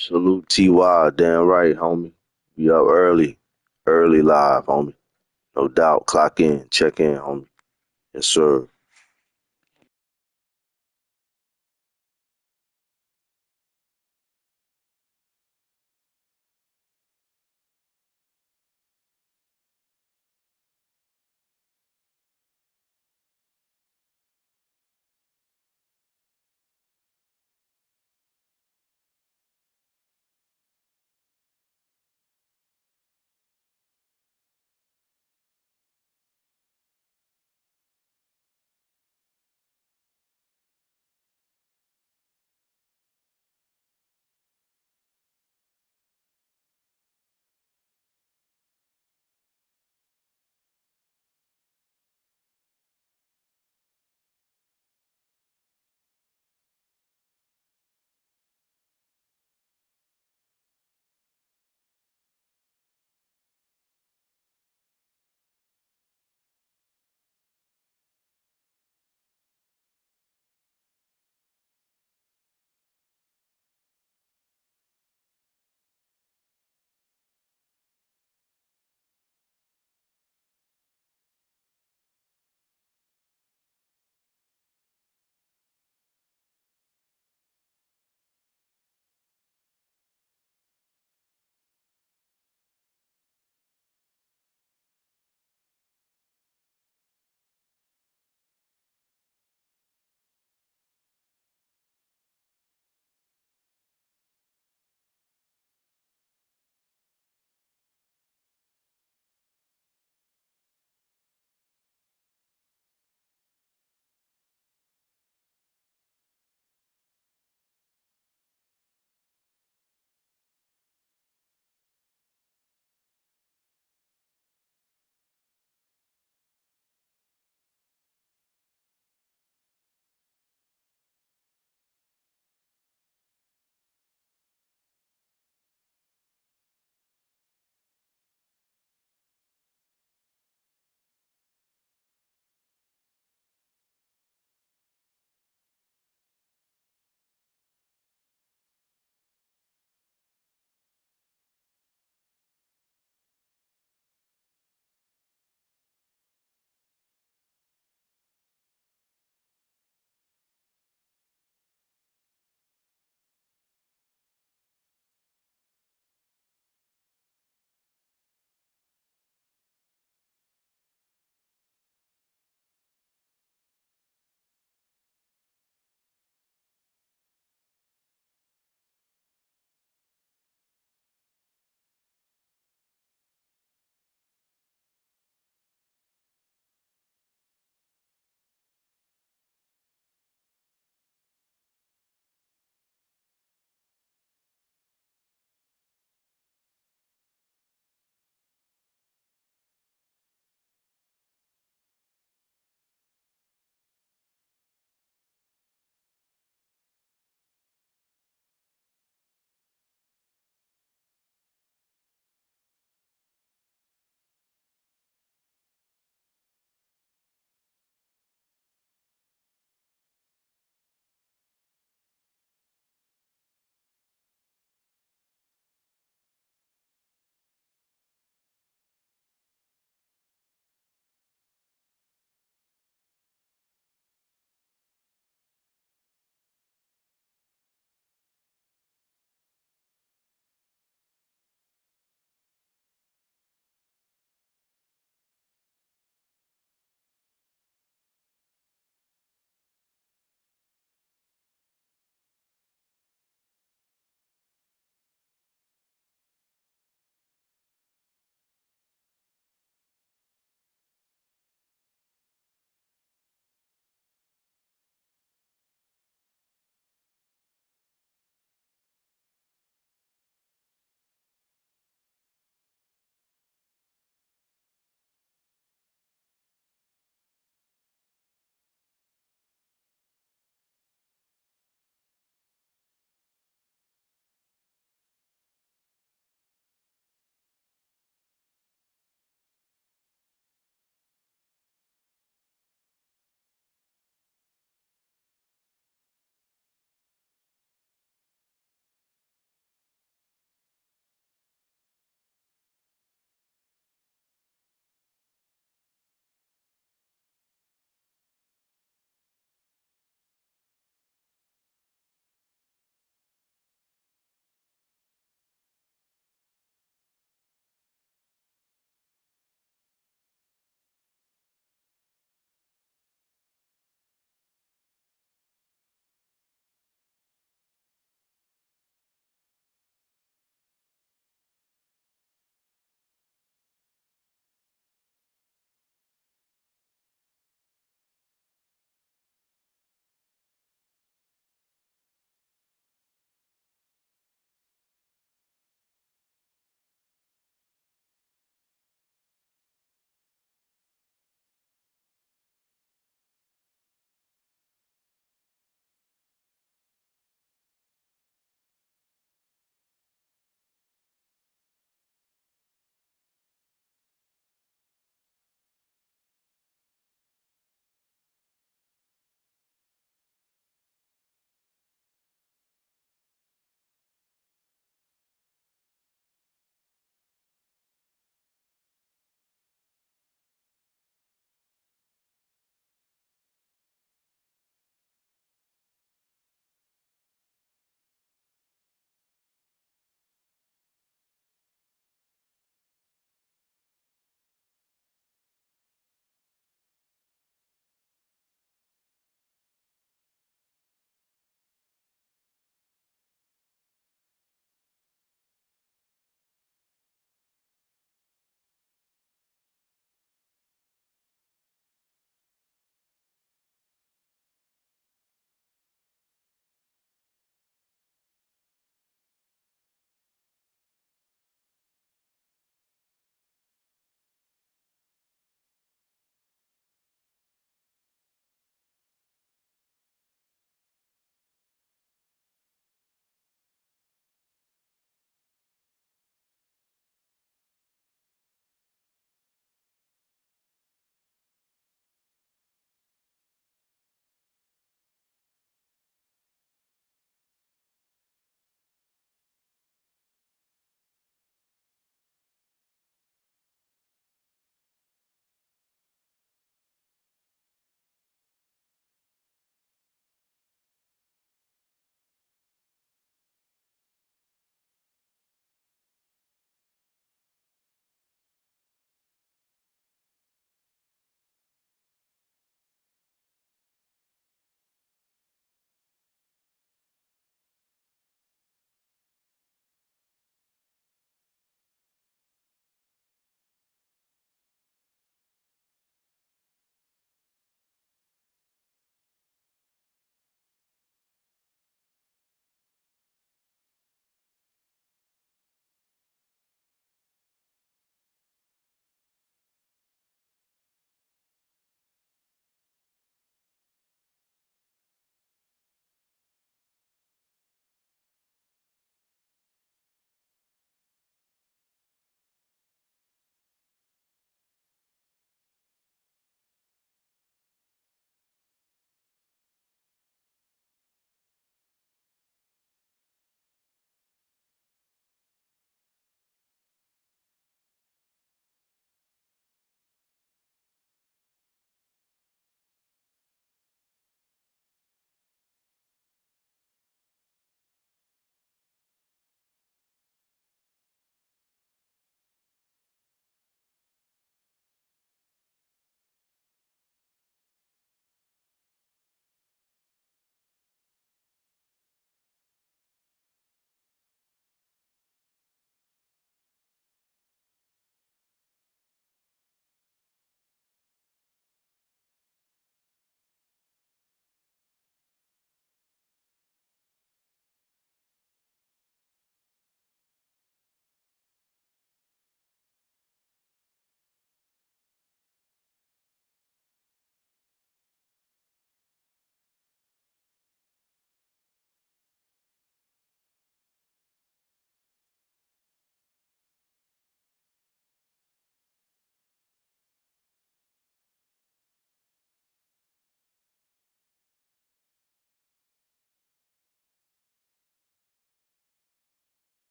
Salute TY, damn right, homie. We up early, early live, homie. No doubt. Clock in, check in, homie. Yes, sir.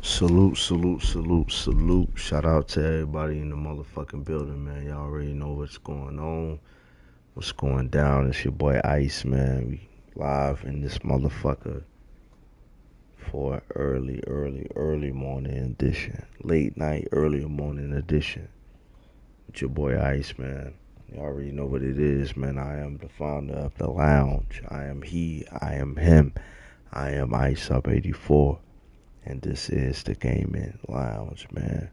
Salute, salute, salute, salute. Shout out to everybody in the motherfucking building, man. Y'all already know what's going on. What's going down? It's your boy Ice, man. We live in this motherfucker for early morning edition. Late night, early morning edition. With your boy Ice, man. You already know what it is, man. I am the founder of the lounge. I am he, I am him. I am Iceup84. And this is the Gaming Lounge, man.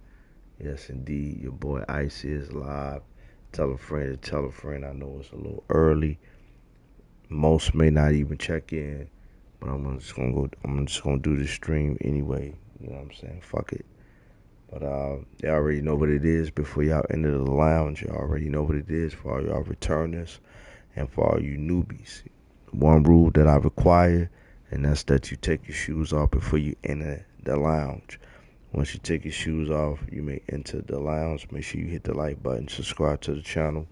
Yes, indeed. Your boy Ice is live. Tell a friend to tell a friend. I know it's a little early. Most may not even check in, but I'm just gonna do the stream anyway. You know what I'm saying? Fuck it. But y'all already know what it is. Before y'all enter the lounge, y'all already know what it is for all y'all returners and for all you newbies. One rule that I require, and that's that you take your shoes off before you enter the lounge. Once you take your shoes off, you may enter the lounge. Make sure you hit the like button, subscribe to the channel.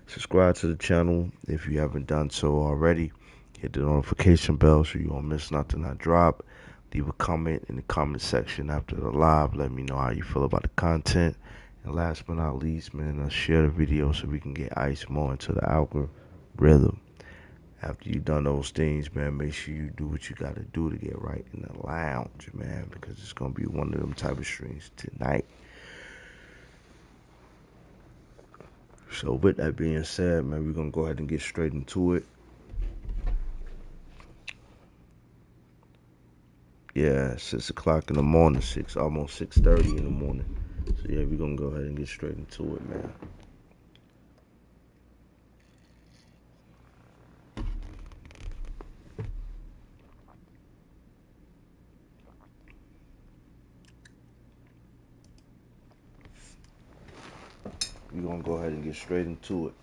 Subscribe to the channel if you haven't done so already. Hit the notification bell so you won't miss nothing I drop. Leave a comment in the comment section after the live. Let me know how you feel about the content. And last but not least, man, share the video so we can get Ice more into the algorithm. After you've done those things, man, make sure you do what you got to do to get right in the lounge, man, because it's going to be one of them type of streams tonight. So with that being said, man, we're going to go ahead and get straight into it. Yeah, 6 o'clock in the morning, almost 6:30 in the morning. So yeah, we're going to go ahead and get straight into it, man. We're going to go ahead and get straight into it.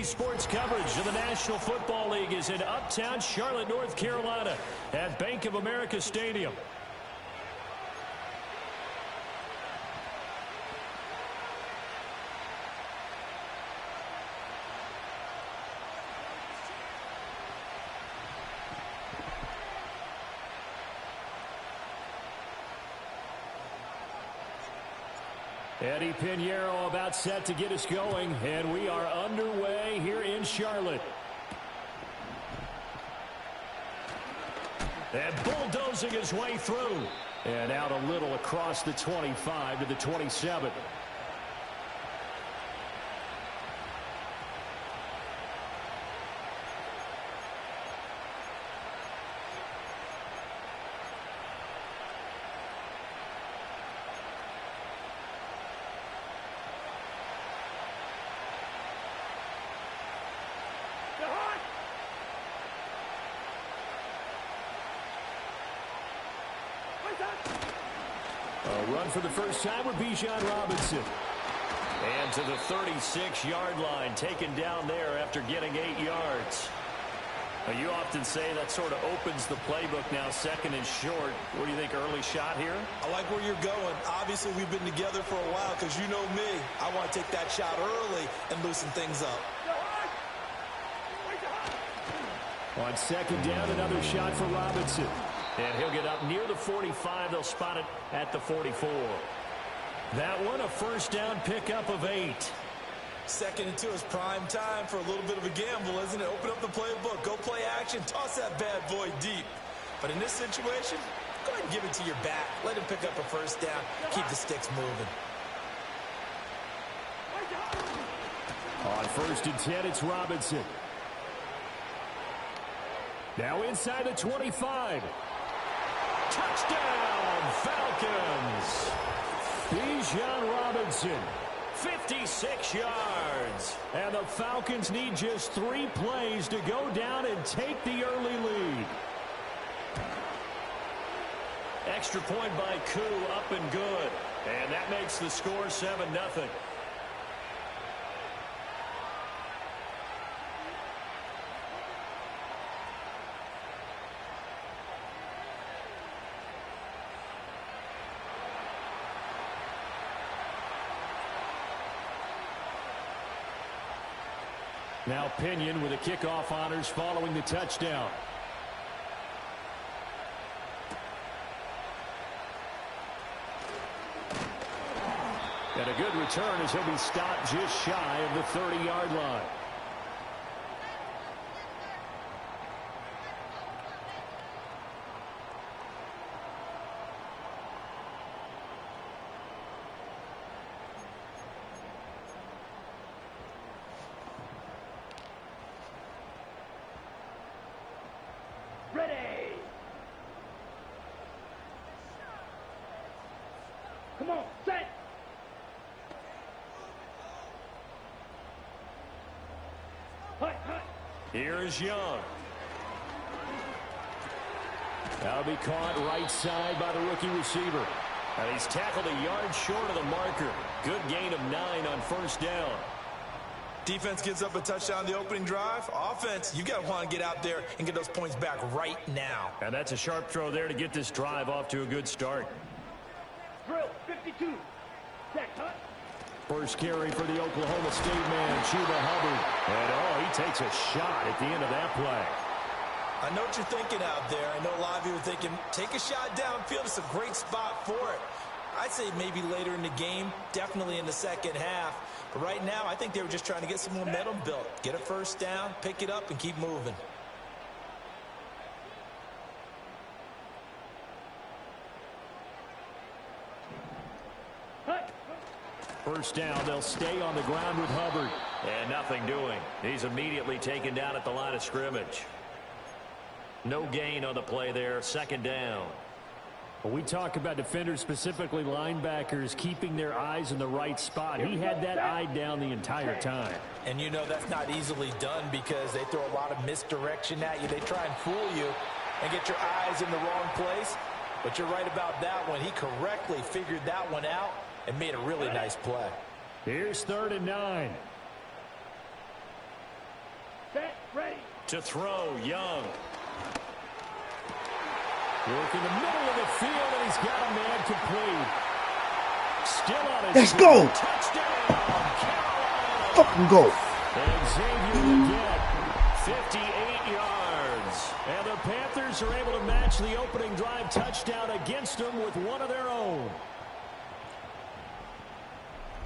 sports coverage of the National Football League is in uptown Charlotte, North Carolina at Bank of America Stadium. Eddie Pinheiro about set to get us going, and we are underway here in Charlotte. And bulldozing his way through. And out a little across the 25 to the 27. A run for the first time with Bijan Robinson. And to the 36-yard line, taken down there after getting 8 yards. Now, you often say that sort of opens the playbook now, second and short. What do you think, early shot here? I like where you're going. Obviously, we've been together for a while because you know me. I want to take that shot early and loosen things up. On second down, another shot for Robinson. And he'll get up near the 45. They'll spot it at the 44. That one, a first down pickup of 8. Second and 2 is prime time for a little bit of a gamble, isn't it? Open up the playbook, go play action, toss that bad boy deep. But in this situation, go ahead and give it to your back. Let him pick up a first down. Keep the sticks moving. On first and 10, it's Robinson. Now inside the 25. Touchdown, Falcons. Bijan Robinson, 56 yards. And the Falcons need just 3 plays to go down and take the early lead. Extra point by Koo, up and good. And that makes the score 7-0. Now Pinion with the kickoff honors following the touchdown. And a good return as he'll be stopped just shy of the 30-yard line. Ready. Come on, set. Here's Young. That'll be caught right side by the rookie receiver. And he's tackled a yard short of the marker. Good gain of 9 on first down. Defense gives up a touchdown the opening drive. Offense, you got to want to get out there and get those points back right now. And that's a sharp throw there to get this drive off to a good start. Drill, 52. Set, cut. First carry for the Oklahoma State man, Chuba Hubbard. And, he takes a shot at the end of that play. I know what you're thinking out there. I know a lot of you are thinking, take a shot downfield. It's a great spot for it. I'd say maybe later in the game, definitely in the second half. But right now, I think they were just trying to get some momentum built. Get a first down, pick it up, and keep moving. First down, they'll stay on the ground with Hubbard. And nothing doing. He's immediately taken down at the line of scrimmage. No gain on the play there, second down. Well, we talk about defenders, specifically linebackers, keeping their eyes in the right spot. He had that eye down the entire time. And you know that's not easily done because they throw a lot of misdirection at you. They try and fool you and get your eyes in the wrong place. But you're right about that one. He correctly figured that one out and made a really nice play. Here's 3rd and 9. Set, ready. To throw, Young. Work in the middle of the field, and he's got a man complete. Still on his Let's feet. go. Touchdown, Carolina. Fucking go. And Xavier again, 58 yards. And the Panthers are able to match the opening drive touchdown against them with one of their own.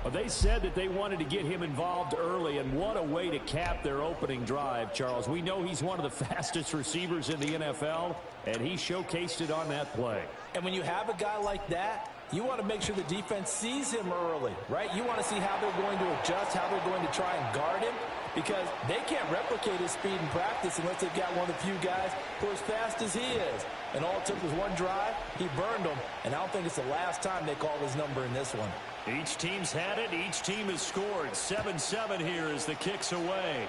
Well, they said that they wanted to get him involved early, and what a way to cap their opening drive, Charles. We know he's one of the fastest receivers in the NFL, and he showcased it on that play. And when you have a guy like that, you want to make sure the defense sees him early, right? You want to see how they're going to adjust, how they're going to try and guard him, because they can't replicate his speed in practice unless they've got one of the few guys who are as fast as he is. And all it took was one drive. He burned them, and I don't think it's the last time they call his number in this one. Each team's had it. Each team has scored. 7-7 here as the kick's away.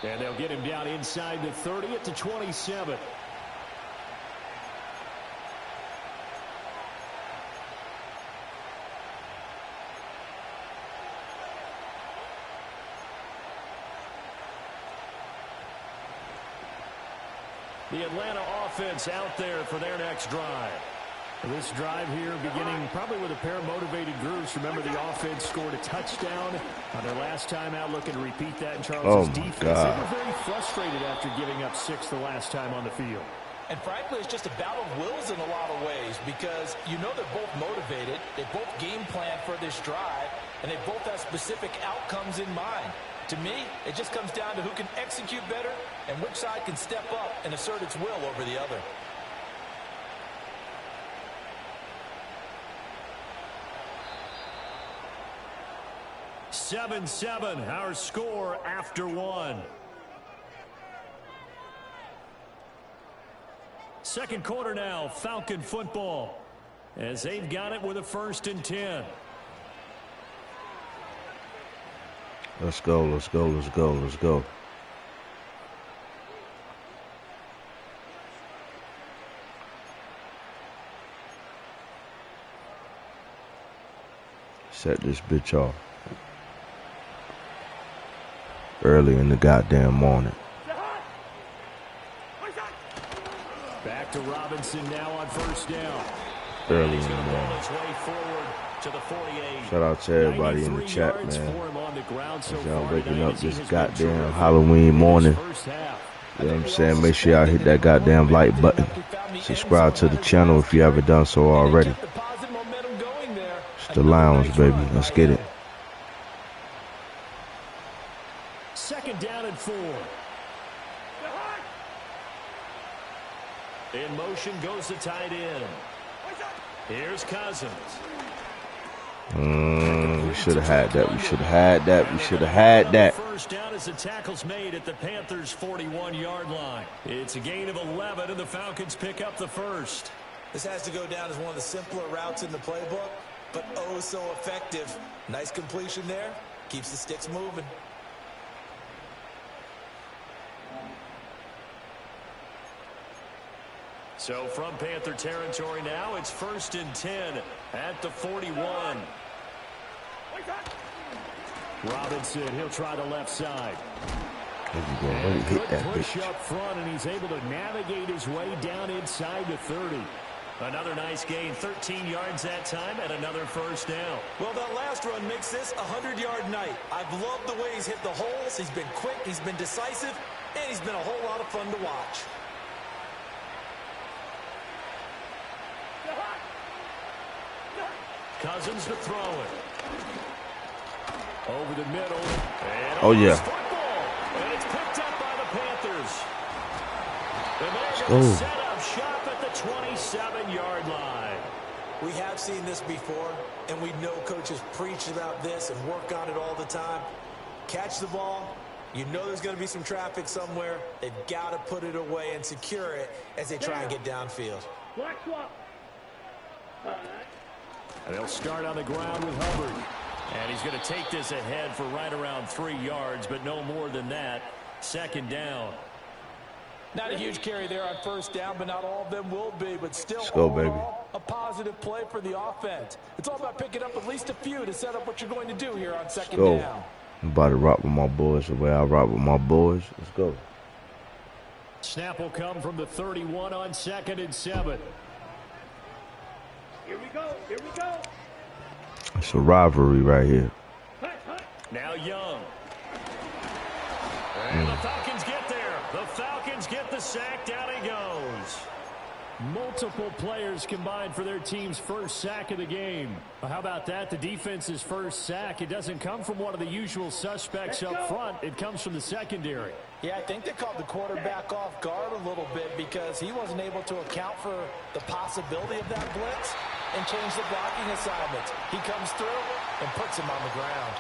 And they'll get him down inside the 30 at the 27. The Atlanta offense out there for their next drive. This drive here beginning probably with a pair of motivated groups. Remember, the offense scored a touchdown on their last time out. Looking to repeat that in Charles' defense. They were very frustrated after giving up 6 the last time on the field. And frankly, it's just a battle of wills in a lot of ways, because you know they're both motivated. They both game plan for this drive, and they both have specific outcomes in mind. To me, it just comes down to who can execute better and which side can step up and assert its will over the other. Seven, our score after one. Second quarter now, Falcon football, as they've got it with a 1st and 10. Let's go, let's go, let's go, let's go. Set this bitch off. Early in the goddamn morning. Back to Robinson now on 1st down. Early in the morning. Shout out to everybody in the chat, man. As y'all waking up this goddamn Halloween morning. You know what I'm saying? Make sure y'all hit that goddamn like button. Subscribe to the channel if you haven't done so already. It's the Lounge, baby. Let's get it. 2nd down and 4. In motion goes the tight end. Here's Cousins. We should have had that. We should have had that. We should have had that. First down as the tackle's made at the Panthers' 41-yard line. It's a gain of 11, and the Falcons pick up the first. This has to go down as one of the simpler routes in the playbook, but oh so effective. Nice completion there. Keeps the sticks moving. So from Panther territory now, it's 1st and 10 at the 41. Robinson, he'll try the left side. And hit that push bitch up front, and he's able to navigate his way down inside the 30. Another nice gain, 13 yards that time, and another 1st down. Well, that last run makes this a 100-yard night. I've loved the way he's hit the holes. He's been quick, he's been decisive, and he's been a whole lot of fun to watch. Cousins to throw it. Over the middle. Oh, yeah. And it's picked up by the Panthers. Let's And they're go. set up shop at the 27-yard line. We have seen this before, and we know coaches preach about this and work on it all the time. Catch the ball. You know there's going to be some traffic somewhere. They've got to put it away and secure it as they try and get downfield. Black swap. And they'll start on the ground with Hubbard. And he's going to take this ahead for right around 3 yards, but no more than that. 2nd down. Not a huge carry there on 1st down, but not all of them will be. But still, Let's go, baby. a positive play for the offense. It's all about picking up at least a few to set up what you're going to do here on second down. I'm about to rock with my boys the way I rock with my boys. Let's go. Snap will come from the 31 on 2nd and 7. Here we go. Here we go. It's a rivalry right here. Now Young. And the Falcons get there. The Falcons get the sack. Down he goes. Multiple players combined for their team's first sack of the game. How about that? The defense's first sack. It doesn't come from one of the usual suspects up front. It comes from the secondary. Yeah, I think they called the quarterback off guard a little bit because he wasn't able to account for the possibility of that blitz and change the blocking assignments. He comes through and puts him on the ground.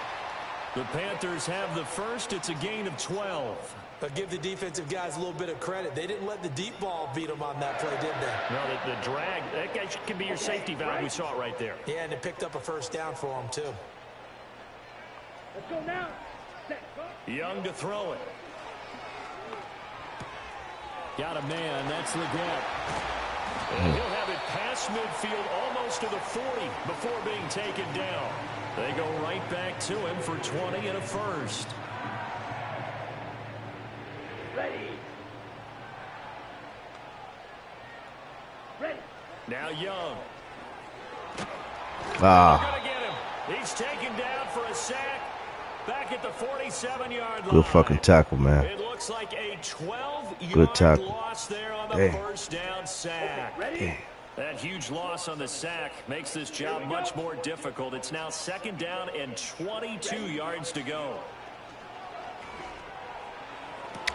The Panthers have the first. It's a gain of 12. But give the defensive guys a little bit of credit. They didn't let the deep ball beat them on that play, did they? No, the drag, that guy can be your safety valve. We saw it right there. Yeah, and it picked up a first down for him, too. Let's go now. Young to throw it. Got a man. That's Leggett. And he'll have it past midfield almost to the 40 before being taken down. They go right back to him for 20 and a first. Ready. Ready. Now Young. Ah. Gonna get him. He's taken down for a sack. Back at the 47-yard line. Good fucking tackle, man. It looks like a 12-yard Good tackle. loss there on the first down sack. Ready. That huge loss on the sack makes this job much more difficult. It's now 2nd down and 22 yards to go.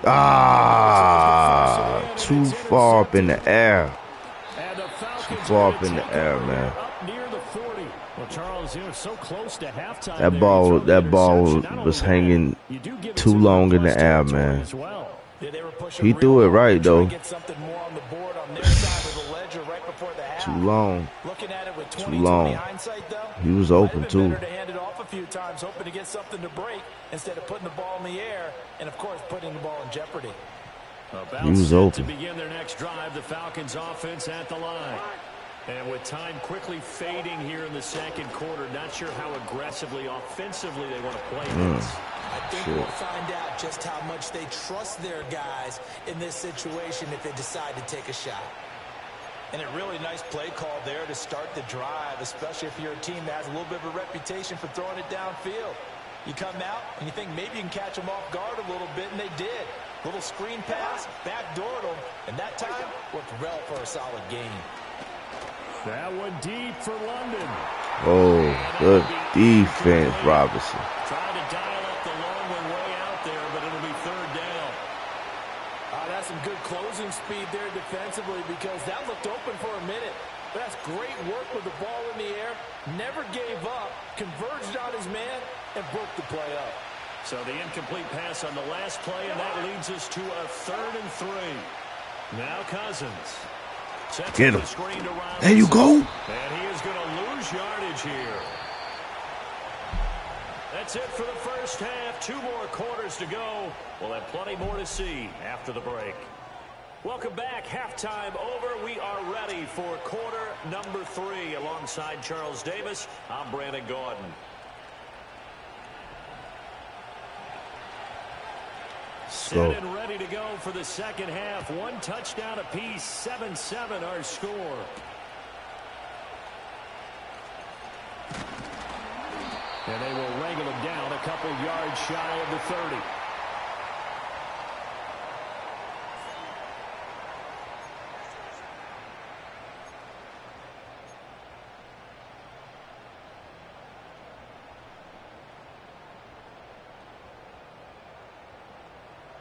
Ah, too far up in the air. Too far up in the air, man. Up near the 40. Well, Charles, so close to halftime. That ball was hanging too long in the air, man. He threw it right though. Too long. Too long. He was open too. To hand it off a few times, hoping to get something to break instead of putting the ball in the air and, of course, putting the ball in jeopardy. He was open. To begin their next drive, the Falcons offense at the line. And with time quickly fading here in the second quarter, not sure how aggressively, offensively they want to play this. I think we'll find out just how much they trust their guys in this situation if they decide to take a shot. And a really nice play call there to start the drive, especially if you're a team that has a little bit of a reputation for throwing it downfield. You come out and you think maybe you can catch them off guard a little bit, and they did. Little screen pass, backdoored them, and that time worked well for a solid gain. That one deep for London. Oh, good defense, Robinson. Trying to dial up the long one way out there, but it'll be 3rd down. That's some good closing speed there defensively because that looked open for a minute. But that's great work with the ball in the air. Never gave up, converged on his man, and broke the play up. So the incomplete pass on the last play, and that leads us to a 3rd and 3. Now Cousins. Get him. There you go. And he is going to lose yardage here. That's it for the first half. 2 more quarters to go. We'll have plenty more to see after the break. Welcome back. Halftime over. We are ready for quarter number 3. Alongside Charles Davis, I'm Brandon Gordon. Set and ready to go for the second half. 1 touchdown apiece. 7-7 our score. And they will wrangle him down a couple yards shy of the 30.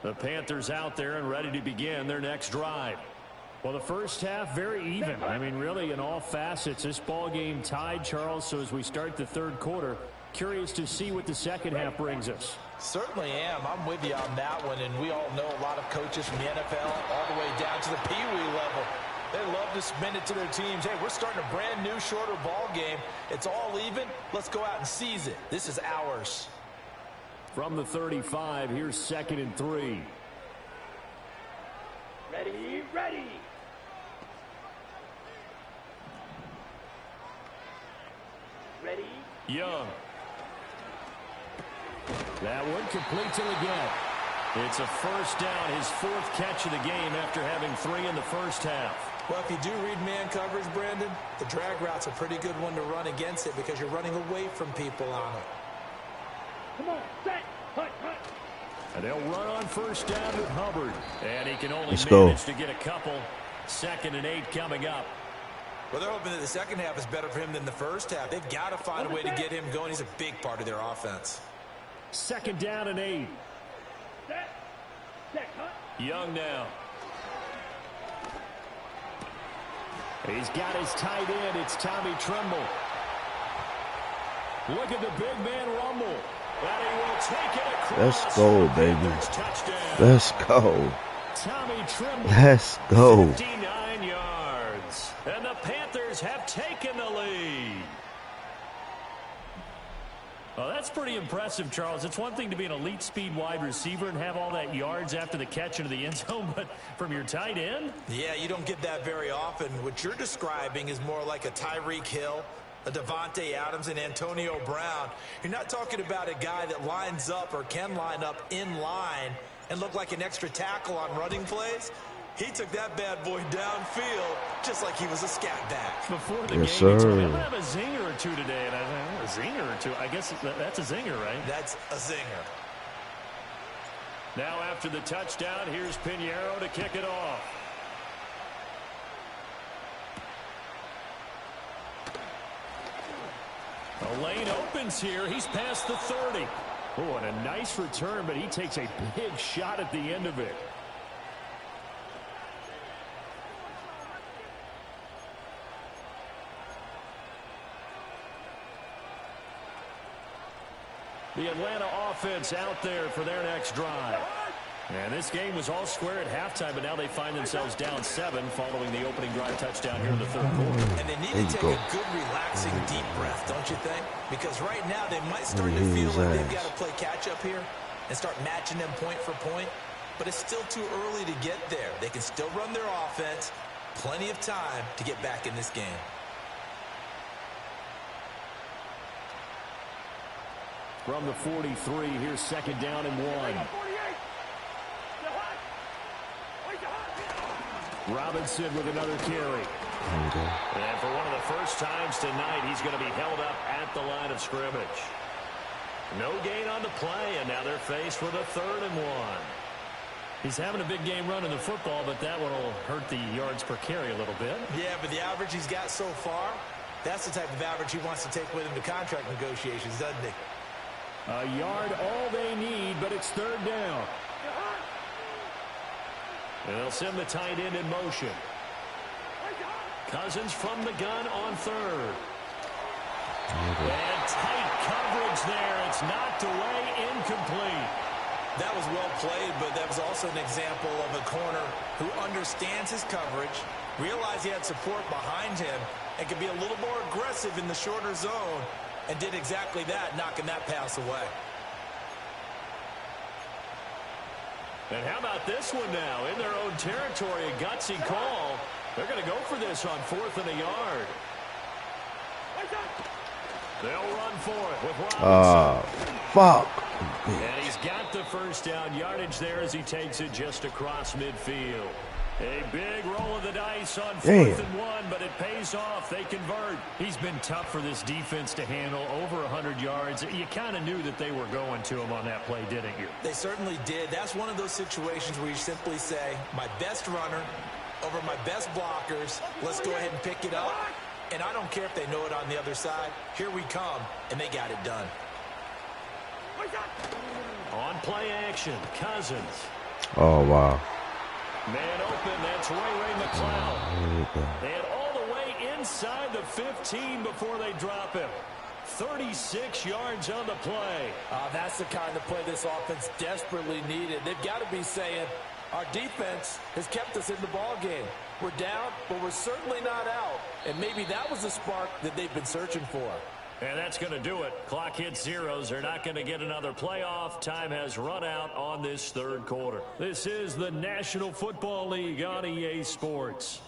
The Panthers out there and ready to begin their next drive. Well, the first half, very even. I mean, really, in all facets, this ball game tied, Charles. So as we start the 3rd quarter, curious to see what the second half brings us. Certainly am. I'm with you on that one. And we all know a lot of coaches from the NFL all the way down to the Pee-wee level. They love to submit it to their teams. Hey, we're starting a brand new, shorter ball game. It's all even. Let's go out and seize it. This is ours. From the 35, here's 2nd and 3. Ready, ready. Young. That one complete to the get. It's a first down, his 4th catch of the game after having 3 in the first half. Well, if you do read man coverage, Brandon, the drag route's a pretty good one to run against it because you're running away from people on it. Come on, set, hut. And they'll run on first down with Hubbard. And he can only Let's manage go. to get a couple. 2nd and 8 coming up. Well, they're hoping that the second half is better for him than the first half. They've got to find a way to get him going. He's a big part of their offense. 2nd down and 8. Set, hut. Young now. He's got his tight end. It's Tommy Tremble. Look at the big man rumble. And he will take it across. Let's go, baby. Touchdown. Let's go. Tommy Tremble. Let's go. 59 yards. And the Panthers have taken the lead. Well, that's pretty impressive, Charles. It's one thing to be an elite speed wide receiver and have all that yards after the catch into the end zone, but from your tight end? Yeah, you don't get that very often. What you're describing is more like a Tyreek Hill, a Devontae Adams, and Antonio Brown. You're not talking about a guy that lines up or can line up in line and look like an extra tackle on running plays. He took that bad boy downfield just like he was a scat back. Before the Yes, game, sir. I'm going to have a zinger or two today. And a zinger or two. I guess that's a zinger, right? That's a zinger. Now after the touchdown, here's Pinheiro to kick it off. The lane opens here. He's past the 30. Oh, and a nice return, but he takes a big shot at the end of it. The Atlanta offense out there for their next drive. And this game was all square at halftime, but now they find themselves down 7 following the opening drive touchdown here in the 3rd quarter. And they need to take a good, relaxing, deep breath, don't you think? Because right now they might start to feel like they've got to play catch-up here and start matching them point for point. But it's still too early to get there. They can still run their offense. Plenty of time to get back in this game. From the 43, here's 2nd down and 1. Robinson with another carry. And for one of the first times tonight, he's going to be held up at the line of scrimmage. No gain on the play, and now they're faced with a 3rd and 1. He's having a big game running the football, but that one will hurt the yards per carry a little bit. Yeah, but the average he's got so far, that's the type of average he wants to take with him to contract negotiations, doesn't he? A yard all they need, but it's 3rd down. And they'll send the tight end in motion. Cousins from the gun on 3rd. And tight coverage there. It's knocked away, incomplete. That was well played, but that was also an example of a corner who understands his coverage, realized he had support behind him, and could be a little more aggressive in the shorter zone, and did exactly that, knocking that pass away. And how about this one now? In their own territory, a gutsy call. They're going to go for this on 4th and a yard. They'll run for it with Robinson. Fuck. And he's got the first down yardage there as he takes it just across midfield. A big roll of the dice on 4th and 1, but it pays off. They convert. He's been tough for this defense to handle, over 100 yards. You kind of knew that they were going to him on that play, didn't you? They certainly did. That's one of those situations where you simply say, my best runner over my best blockers. Let's go ahead and pick it up. And I don't care if they know it on the other side. Here we come, and they got it done. On play action, Cousins. Oh, wow. Man open, that's Ray McCloud. And all the way inside the 15 before they drop him. 36 yards on the play. That's the kind of play this offense desperately needed. They've got to be saying, our defense has kept us in the ball game. We're down, but we're certainly not out. And maybe that was the spark that they've been searching for. And that's going to do it. Clock hits zeros. They're not going to get another playoff. Time has run out on this 3rd quarter. This is the National Football League on EA Sports.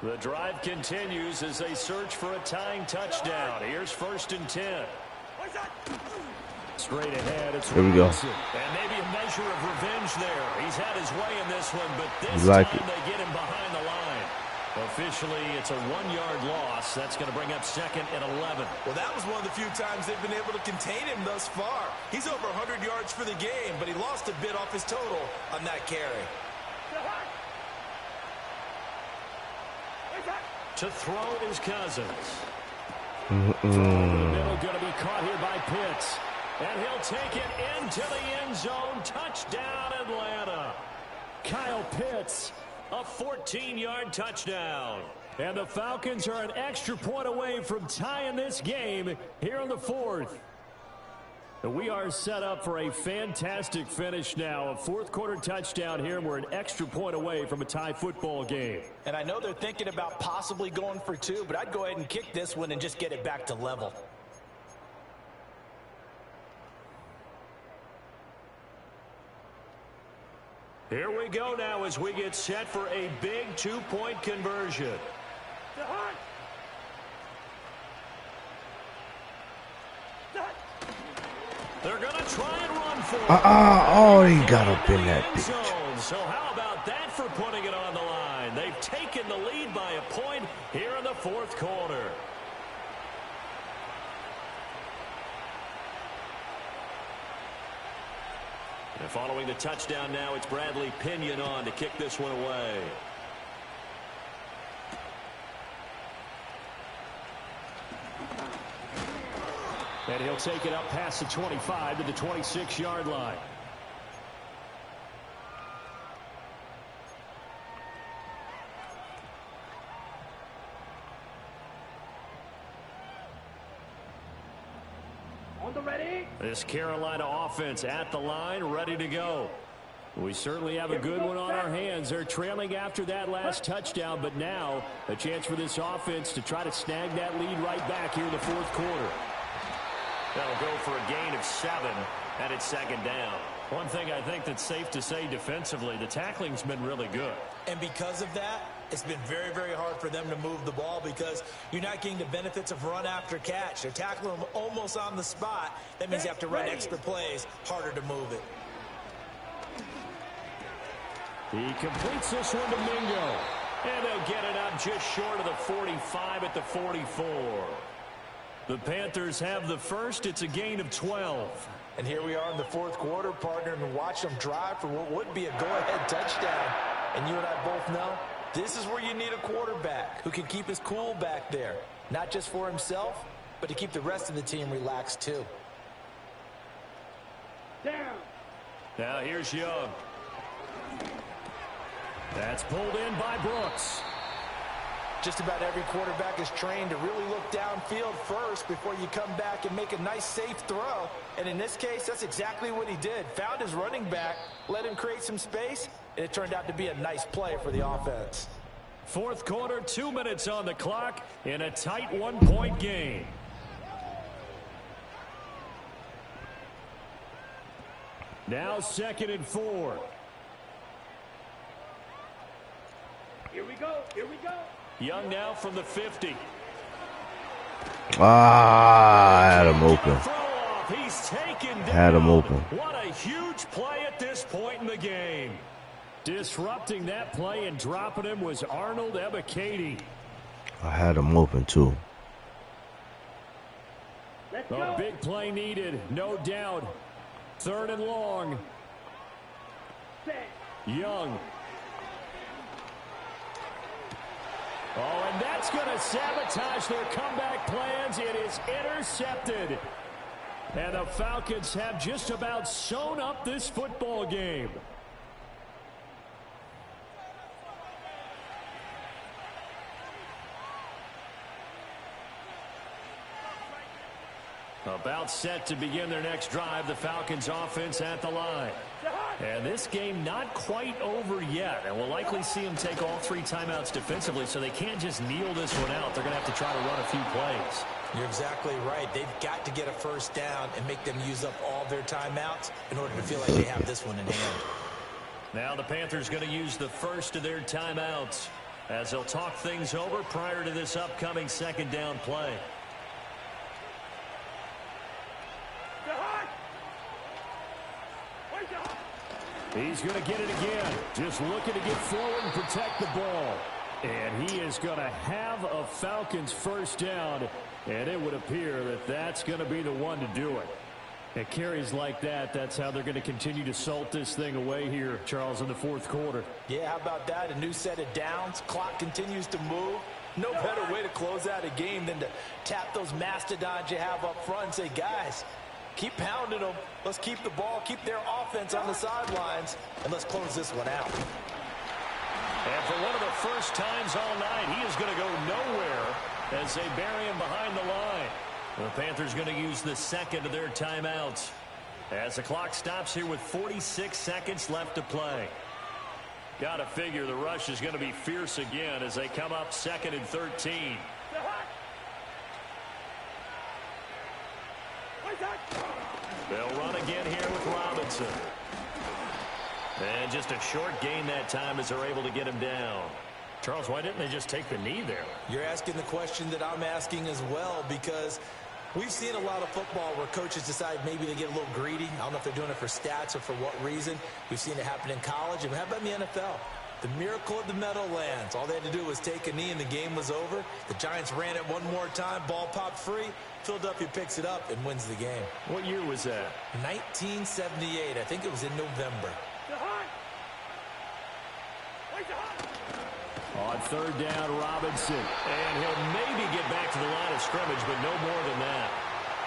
The drive continues as they search for a tying touchdown. Here's 1st and 10. Straight ahead, it's Here we go. Robinson. And maybe a measure of revenge there. He's had his way in this one, but this like time it. they get him behind the line. Officially, it's a 1-yard loss. That's going to bring up 2nd and 11. Well, that was one of the few times they've been able to contain him thus far. He's over 100 yards for the game, but he lost a bit off his total on that carry. To throw is Cousins. Throw in the middle, going to be caught here by Pitts. And he'll take it into the end zone. Touchdown, Atlanta. Kyle Pitts, a 14-yard touchdown. And the Falcons are an extra point away from tying this game here in the 4th. We are set up for a fantastic finish now. A 4th-quarter touchdown here, and we're an extra point away from a tie football game. And I know they're thinking about possibly going for 2, but I'd go ahead and kick this one and just get it back to level. Here we go now as we get set for a big 2-point conversion. They're going to try and run for it. Oh, he got up in that bitch. So how about that for putting it on the line? They've taken the lead by a point here in the 4th quarter. And following the touchdown now, it's Bradley Pinion on to kick this one away. And he'll take it up past the 25 to the 26-yard line. On the ready. This Carolina offense at the line, ready to go. We certainly have a good one on our hands. They're trailing after that last touchdown, but now a chance for this offense to try to snag that lead right back here in the 4th quarter. That'll go for a gain of 7, and it's 2nd down. One thing I think that's safe to say defensively, the tackling's been really good. And because of that, it's been very, very hard for them to move the ball because you're not getting the benefits of run after catch. They're tackling them almost on the spot. That means you have to run extra plays, harder to move it. He completes this one to Mingo. And they'll get it up just short of the 45 at the 44. The Panthers have the first. It's a gain of 12. And here we are in the 4th quarter, partner, and watch them drive for what would be a go-ahead touchdown. And you and I both know this is where you need a quarterback who can keep his cool back there. Not just for himself, but to keep the rest of the team relaxed too. Down. Now here's Young. That's pulled in by Brooks. Just about every quarterback is trained to really look downfield first before you come back and make a nice, safe throw. And in this case, that's exactly what he did. Found his running back, let him create some space, and it turned out to be a nice play for the offense. 4th quarter, 2 minutes on the clock in a tight 1-point game. Now 2nd and 4. Here we go. Here we go. Young now from the 50. I had him open. He's taken down. Had him open. What a huge play at this point in the game. Disrupting that play and dropping him was Arnold Ebiketie. I had him open too. Let's A go. big play needed, no doubt. 3rd and long. Set. Young. Oh, and that's going to sabotage their comeback plans. It is intercepted. And the Falcons have just about sewn up this football game. About set to begin their next drive, the Falcons offense at the line. And this game not quite over yet. And we'll likely see them take all 3 timeouts defensively, so they can't just kneel this one out. They're going to have to try to run a few plays. You're exactly right. They've got to get a first down and make them use up all their timeouts in order to feel like they have this one in hand. Now the Panthers going to use the first of their timeouts. as they'll talk things over prior to this upcoming second down play. He's going to get it again. Just looking to get forward and protect the ball. And he is going to have a Falcons first down. And it would appear that that's going to be the one to do it. At carries like that, that's how they're going to continue to salt this thing away here, Charles, in the fourth quarter. Yeah, how about that? A new set of downs. Clock continues to move. No better way to close out a game than to tap those mastodons you have up front and say, guys, keep pounding them. Let's keep the ball, keep their offense on the sidelines, and let's close this one out. And for one of the first times all night, he is going to go nowhere as they bury him behind the line. The Panthers going to use the second of their timeouts as the clock stops here with 46 seconds left to play. Got to figure the rush is going to be fierce again as they come up 2nd and 13. They'll run again here with Robinson. And just a short gain that time as they're able to get him down. Charles, why didn't they just take the knee there? You're asking the question that I'm asking as well, because we've seen a lot of football where coaches decide maybe they get a little greedy. I don't know if they're doing it for stats or for what reason. We've seen it happen in college. And how about in the NFL? The miracle of the Meadowlands. All they had to do was take a knee and the game was over. The Giants ran it one more time. Ball popped free. Philadelphia picks it up and wins the game. What year was that? 1978. I think it was in November. On third down, Robinson. And he'll maybe get back to the line of scrimmage, but no more than that.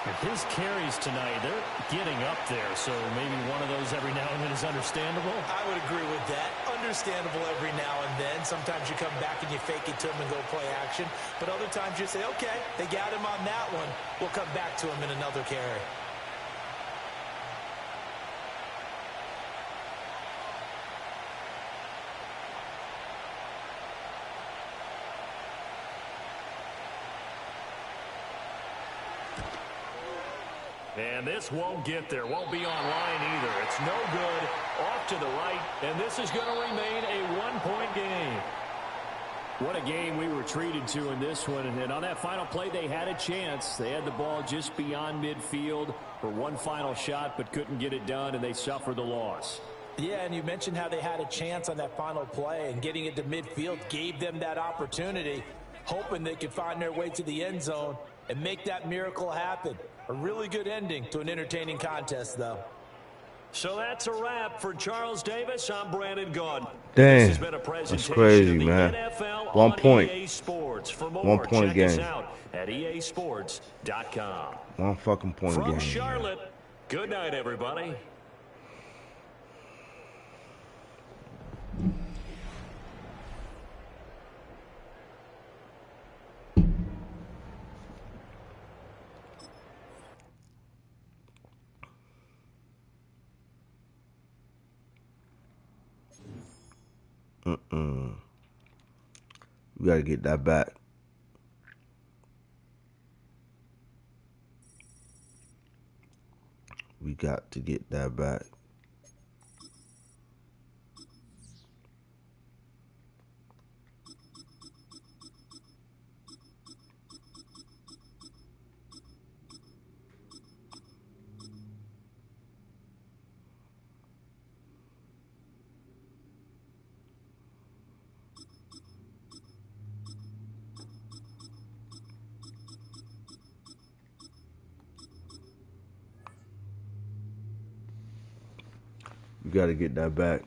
And his carries tonight, they're getting up there, so maybe one of those every now and then is understandable. I would agree with that. Understandable every now and then. Sometimes you come back and you fake it to him and go play action. But other times you say, okay, they got him on that one. We'll come back to him in another carry. And this won't get there. Won't be online either. It's no good. Off to the right. And this is going to remain a one-point game. What a game we were treated to in this one. And on that final play, they had a chance. They had the ball just beyond midfield for one final shot, but couldn't get it done, and they suffered the loss. Yeah, and you mentioned how they had a chance on that final play, and getting it to midfield gave them that opportunity, hoping they could find their way to the end zone and make that miracle happen. A really good ending to an entertaining contest, though. So that's a wrap for Charles Davis. I'm Brandon Gaudin. Damn, this has been a presentation that's crazy, of the man. NFL 1 on point. EA Sports. For more, 1 point check game. us out at easports.com. 1 fucking point From game. Charlotte, good night, everybody. We gotta get that back. We got to get that back. We got to get that back.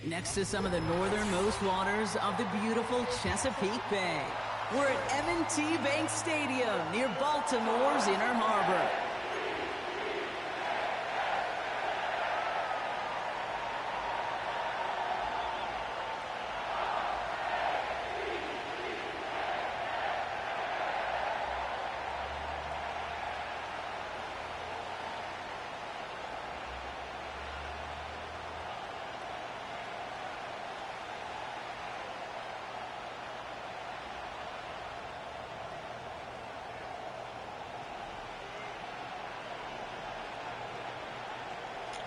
Next to some of the northernmost waters of the beautiful Chesapeake Bay. We're at M&T Bank Stadium near Baltimore's Inner Harbor.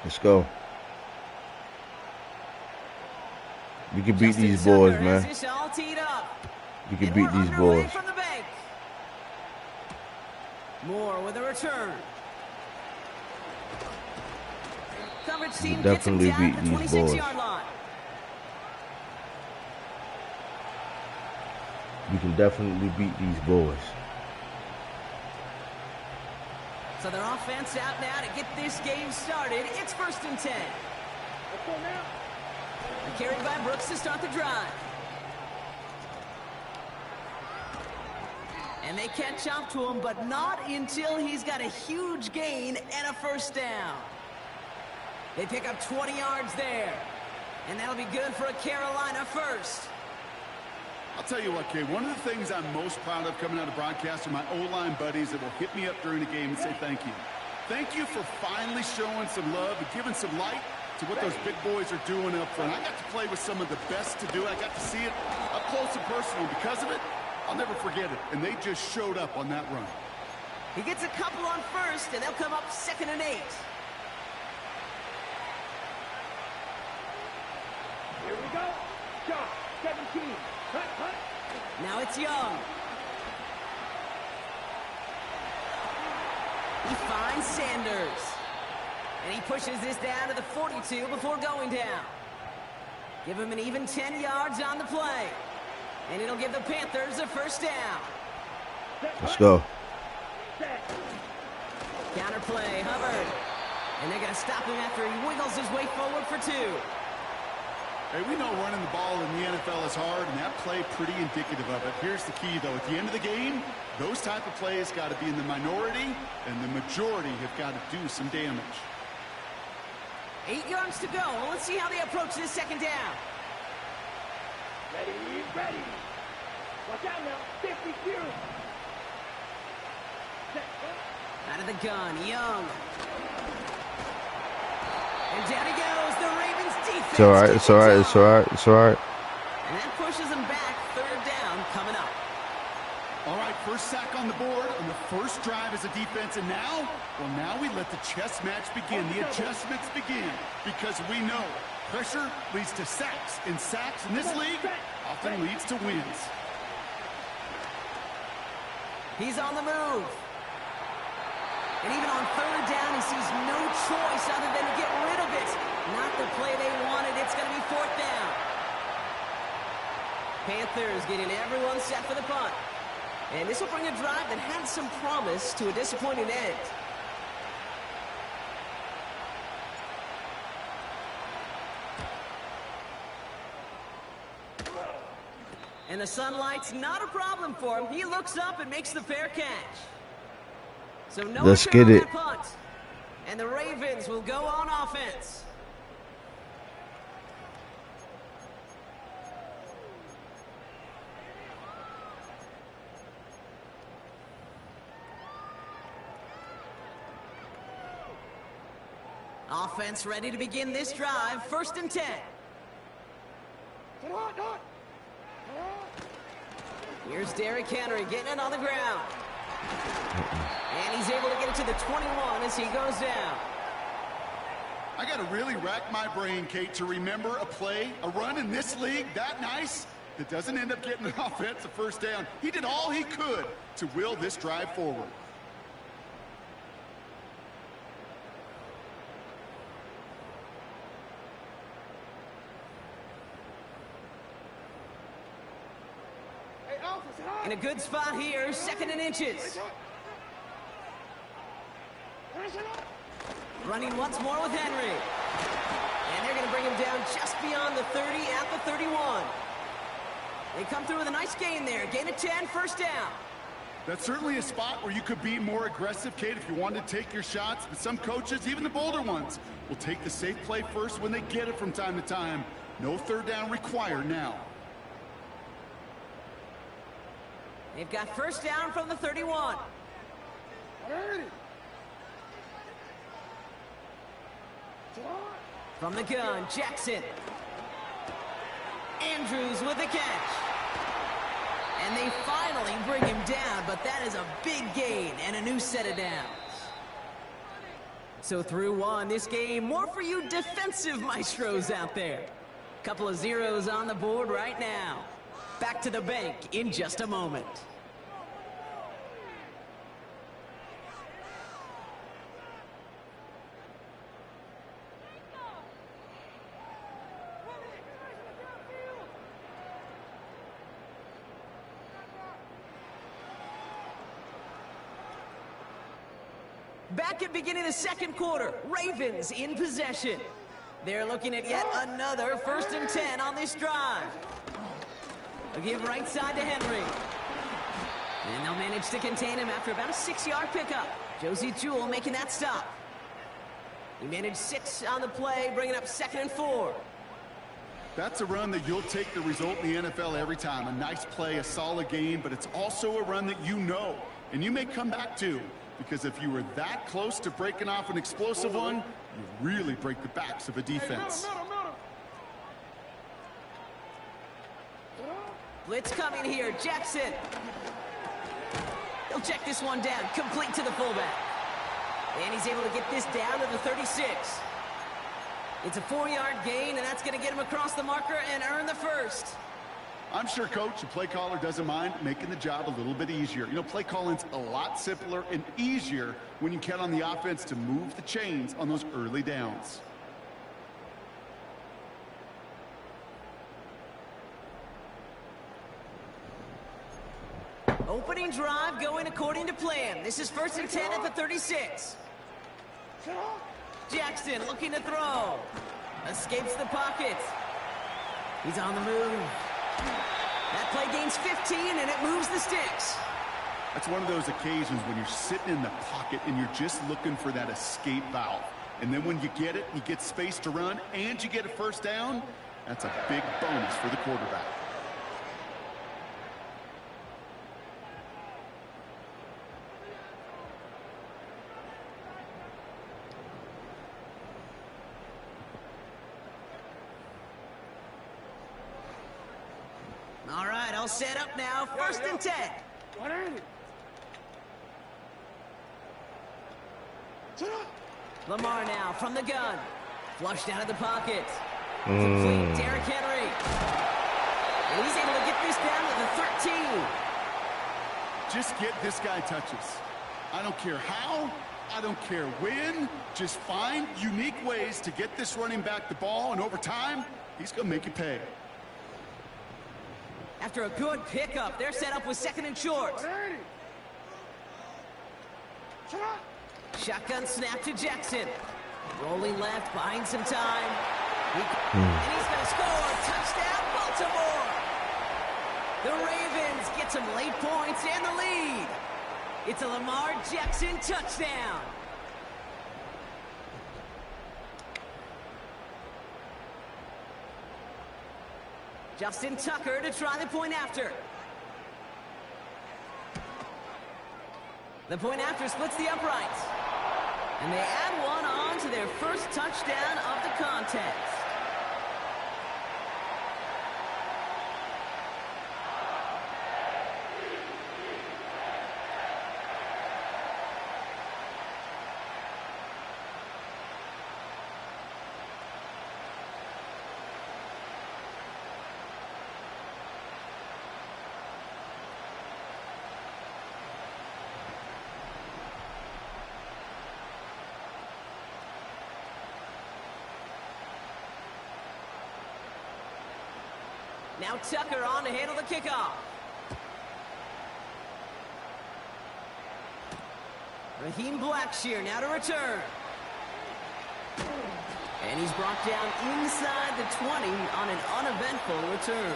Let's go. We can beat these boys, man. We can beat these boys. Moore with a return. Coverage We team can definitely gets him beat down these the boys. 26-yard line. We can definitely beat these boys. So their offense out now to get this game started. It's 1st and 10. Let's go now. Carried by Brooks to start the drive. And they catch up to him, but not until he's got a huge gain and a first down. They pick up 20 yards there. And that'll be good for a Carolina first. I'll tell you what, Kay, one of the things I'm most proud of coming out of broadcast are my O-line buddies that will hit me up during the game and say thank you. Thank you for finally showing some love and giving some light to what those big boys are doing up front. I got to play with some of the best to do it. I got to see it up close and personal. Because of it, I'll never forget it. And they just showed up on that run. He gets a couple on first, and they'll come up 2nd and 8. Here we go. Shot. 17. Cut, cut. Now it's Young. He finds Sanders. And he pushes this down to the 42 before going down. Give him an even 10 yards on the play. And it'll give the Panthers a first down. Let's go. Counter play, Hubbard. And they're going to stop him after he wiggles his way forward for 2. Hey, we know running the ball in the NFL is hard, and that play pretty indicative of it. Here's the key, though. At the end of the game, those type of plays got to be in the minority, and the majority have got to do some damage. 8 yards to go. Well, let's see how they approach this 2nd down. Ready, ready. Watch out now. 52. Out of the gun, Young. And down he goes. The Ravens defense. It's all right. It's all right. It's all right. It's all right. And that pushes them back. 3rd down coming up. All right, first sack on the board on the first drive as a defense. And now, well, now we let the chess match begin. The adjustments begin. Because we know pressure leads to sacks. And sacks in this league often leads to wins. He's on the move. And even on 3rd down, he sees no choice other than to get rid of it. Not the play they wanted. It's going to be 4th down. Panthers getting everyone set for the punt. And this will bring a drive that had some promise to a disappointing end. And the sunlight's not a problem for him. He looks up and makes the fair catch. So no Let's return get on it. that punt. And the Ravens will go on offense. Offense ready to begin this drive. 1st and 10. Here's Derrick Henry getting it on the ground. And he's able to get it to the 21 as he goes down. I got to really rack my brain, Kate, to remember a play, a run in this league that nice that doesn't end up getting an offensive first down. He did all he could to will this drive forward. In a good spot here, 2nd and inches. Running once more with Henry. And they're going to bring him down just beyond the 30 at the 31. They come through with a nice gain there. Gain of 10, first down. That's certainly a spot where you could be more aggressive, Kate, if you wanted to take your shots. But some coaches, even the bolder ones, will take the safe play first when they get it from time to time. No 3rd down required now. They've got first down from the 31. From the gun, Jackson. Andrews with the catch. And they finally bring him down, but that is a big gain and a new set of downs. So through one, this game, more for you defensive maestros out there. Couple of zeros on the board right now. Back to the bank in just a moment. Back at beginning of the second quarter, Ravens in possession. They're looking at yet another 1st and 10 on this drive. They'll give right side to Henry. And they'll manage to contain him after about a 6-yard pickup. Josie Jewell making that stop. He managed 6 on the play, bringing up 2nd and 4. That's a run that you'll take the result in the NFL every time. A nice play, a solid game, but it's also a run that you know, and you may come back to. Because if you were that close to breaking off an explosive one, you really break the backs of a defense. Blitz coming here, Jackson. He'll check this one down, complete to the fullback. And he's able to get this down to the 36. It's a 4-yard gain, and that's going to get him across the marker and earn the first. I'm sure, Coach, the play caller doesn't mind making the job a little bit easier. You know, play calling's a lot simpler and easier when you count on the offense to move the chains on those early downs. Opening drive going according to plan. This is 1st and 10 at the 36. Jackson looking to throw. Escapes the pocket. He's on the move. That play gains 15, and it moves the sticks. That's one of those occasions when you're sitting in the pocket and you're just looking for that escape valve. And then when you get it, you get space to run, and you get a first down. That's a big bonus for the quarterback. All right, all set up now. 1st and 10. Lamar now from the gun. Flushed out of the pocket. Complete, Derrick Henry. And he's able to get this down to the 13. Just get this guy touches. I don't care how. I don't care when. Just find unique ways to get this running back the ball, and over time, he's going to make you pay. After a good pickup, they're set up with 2nd and short. Shotgun snap to Jackson. Rolling left, buying some time. And he's going to score. Touchdown, Baltimore. The Ravens get some late points and the lead. It's a Lamar Jackson touchdown. Justin Tucker to try the point after. The point after splits the uprights. And they add one on to their first touchdown of the contest. Now Tucker on to handle the kickoff. Raheem Blackshear now to return. And he's brought down inside the 20 on an uneventful return.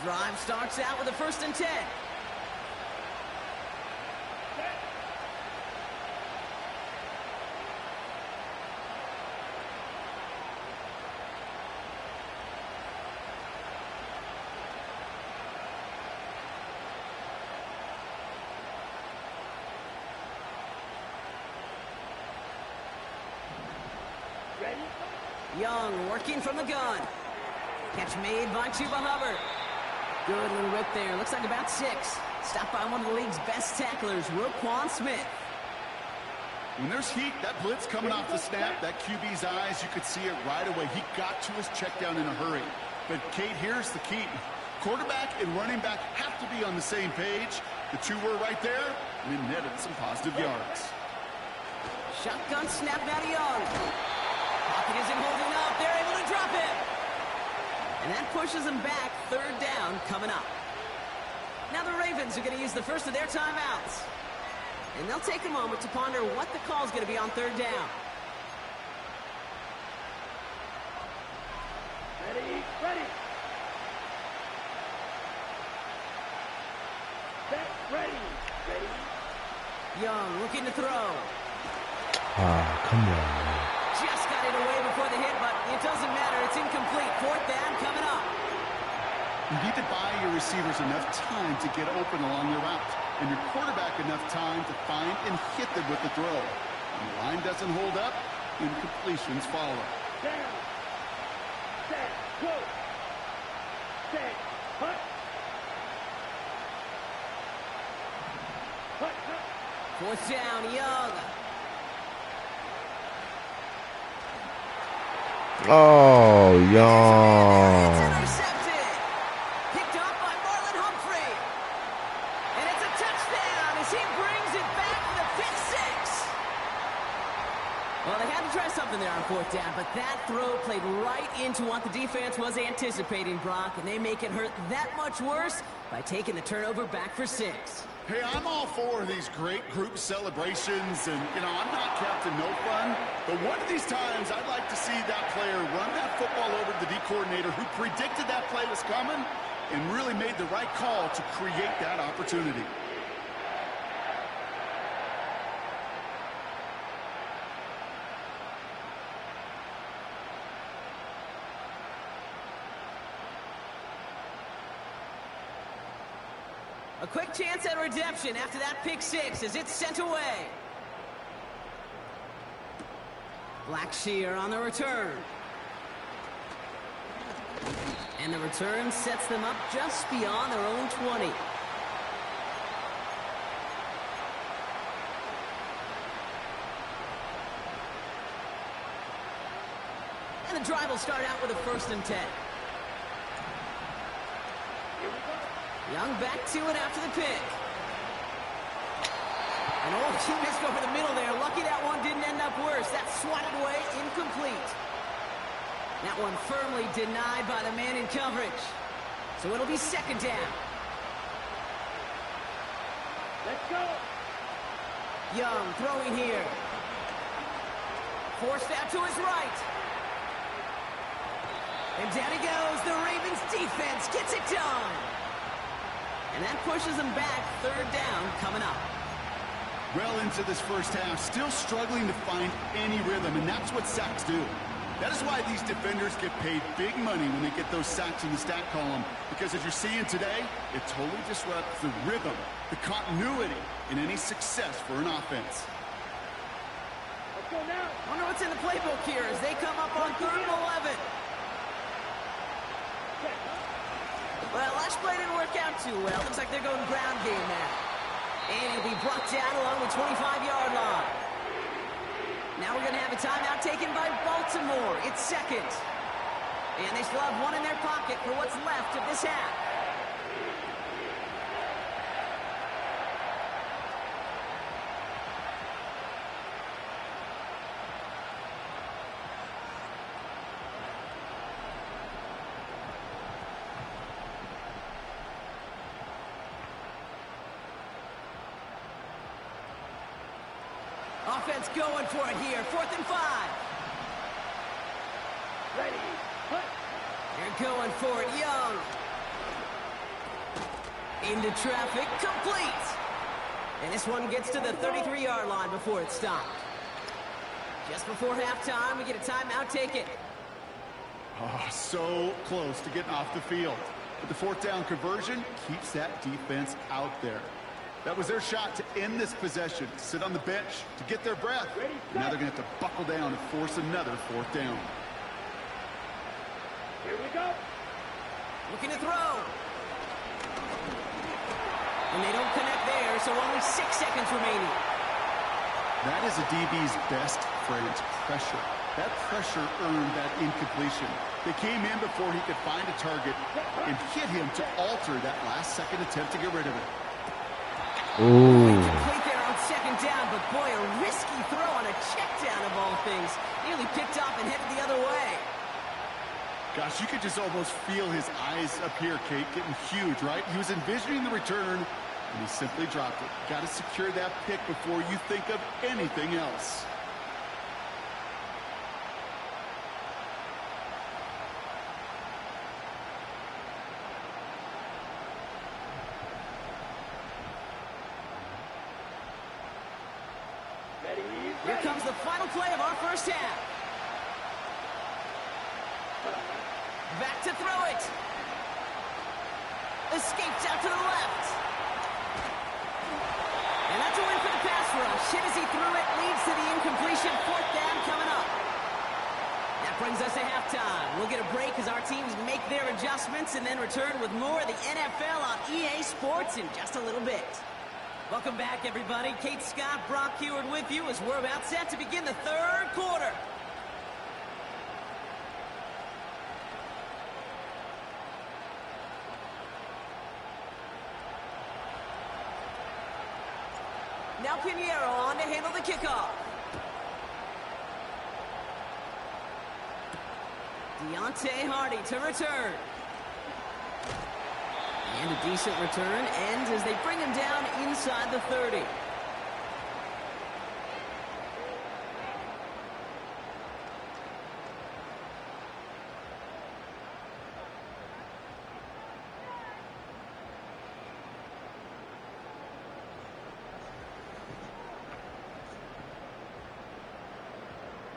Drive starts out with a 1st and 10. Young working from the gun. Catch made by Chuba Hubbard. Good little rip there. Looks like about 6. Stopped by one of the league's best tacklers, Roquan Smith. When there's heat, that blitz coming off the snap, that QB's eyes, you could see it right away. He got to his check down in a hurry. But, Kate, here's the key. Quarterback and running back have to be on the same page. The two were right there, and it netted some positive yards. Shotgun snap out of Young. Pocket isn't holding up. They're able to drop it. And that pushes them back. Third down coming up. Now the Ravens are going to use the first of their timeouts. And they'll take a moment to ponder what the call is going to be on third down. Ready, ready. Set, ready, ready. Young looking to throw. Ah, come on, man. Just got it away before the hit, but it doesn't matter. It's incomplete. Fourth down coming up. You need to buy your receivers enough time to get open along their route, and your quarterback enough time to find and hit them with the throw. When the line doesn't hold up, incompletions follow. Down. Set, go. Set, hut. Hut, hut. Fourth down, Young. Oh, It's Young. intercepted. Picked up by Marlon Humphrey. And it's a touchdown as he brings it back for the pick six. Well, they had to try something there on fourth down, but that throw played right into what the defense was anticipating, Brock, and they make it hurt that much worse by taking the turnover back for 6. Hey, I'm all for these great group celebrations, and, I'm not Captain No Fun, but one of these times I'd like to see that player run that football over to the D coordinator who predicted that play was coming and really made the right call to create that opportunity. A quick chance at redemption after that pick six as it's sent away. Blackshear on the return. And the return sets them up just beyond their own 20. And the drive will start out with a 1st and 10. Young back to it after the pick. And he missed over the middle there. Lucky that one didn't end up worse. That swatted away, incomplete. That one firmly denied by the man in coverage. So it'll be 2nd down. Let's go. Young throwing here. Forced out to his right. And down he goes. The Ravens defense gets it done. And that pushes them back. 3rd down coming up. Well into this first half, still struggling to find any rhythm, and that's what sacks do. That is why these defenders get paid big money when they get those sacks in the stat column, because as you're seeing today, it totally disrupts the rhythm, the continuity, and any success for an offense. Let's go now. Wonder what's in the playbook here as they come up on 3rd and 11. Well, last play didn't work out too well. Looks like they're going ground game now. And he'll be brought down along the 25-yard line. Now we're going to have a timeout taken by Baltimore. It's 2nd. And they still have one in their pocket for what's left of this half. Offense going for it here. 4th and 5. Ready. Hut. They're going for it. Young. Into traffic. Complete. And this one gets to the 33-yard line before it's stopped. Just before halftime, we get a timeout taken. Oh, so close to getting off the field. But the 4th down conversion keeps that defense out there. That was their shot to end this possession, to sit on the bench, to get their breath. Now they're going to have to buckle down and force another 4th down. Here we go. Looking to throw. And they don't connect there, so only 6 seconds remaining. That is a DB's best friend, pressure. That pressure earned that incompletion. They came in before he could find a target and hit him to alter that last-second attempt to get rid of it. Ooh. Complete there on second down, but boy, a risky throw on a check down of all things. Nearly picked up and headed the other way. Gosh, you could just almost feel his eyes up here, Kate, getting huge, right? He was envisioning the return, and he simply dropped it. Got to secure that pick before you think of anything else. Here comes the final play of our first half. Back to throw it. Escapes out to the left. And that's a win for the pass rush. Hit as he threw it, leads to the incompletion. Fourth down coming up. That brings us to halftime. We'll get a break as our teams make their adjustments and then return with more of the NFL on EA Sports in just a little bit. Welcome back, everybody. Kate Scott, Brock Heward with you as we're about set to begin the third quarter. Now Pinheiro on to handle the kickoff. Deontay Hardy to return. And a decent return ends as they bring him down inside the 30.